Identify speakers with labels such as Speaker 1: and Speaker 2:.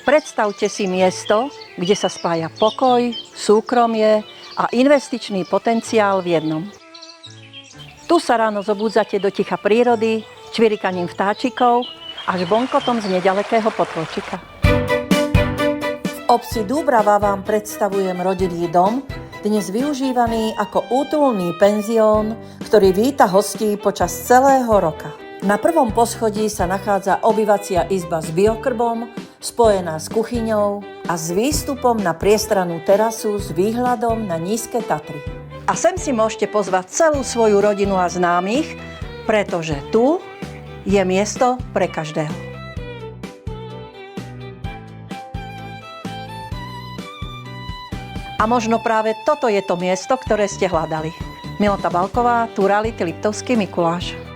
Speaker 1: Predstavte si miesto, kde sa spája pokoj, súkromie a investičný potenciál v jednom. Tu sa ráno zobudzate do ticha prírody, čvirikaním vtáčikov až bonkotom z nedalekého potôčika. V obci Dúbrava vám predstavujem rodinný dom, dnes využívaný ako útulný penzión, ktorý víta hostí počas celého roka. Na prvom poschodí sa nachádza obývacia izba s biokrbom, spojená s kuchyňou a s výstupom na priestrannú terasu s výhľadom na nízke Tatry. A sem si môžete pozvať celú svoju rodinu a známych, pretože tu je miesto pre každého. A možno práve toto je to miesto, ktoré ste hľadali. Milota Balková, tu reality Liptovský Mikuláš.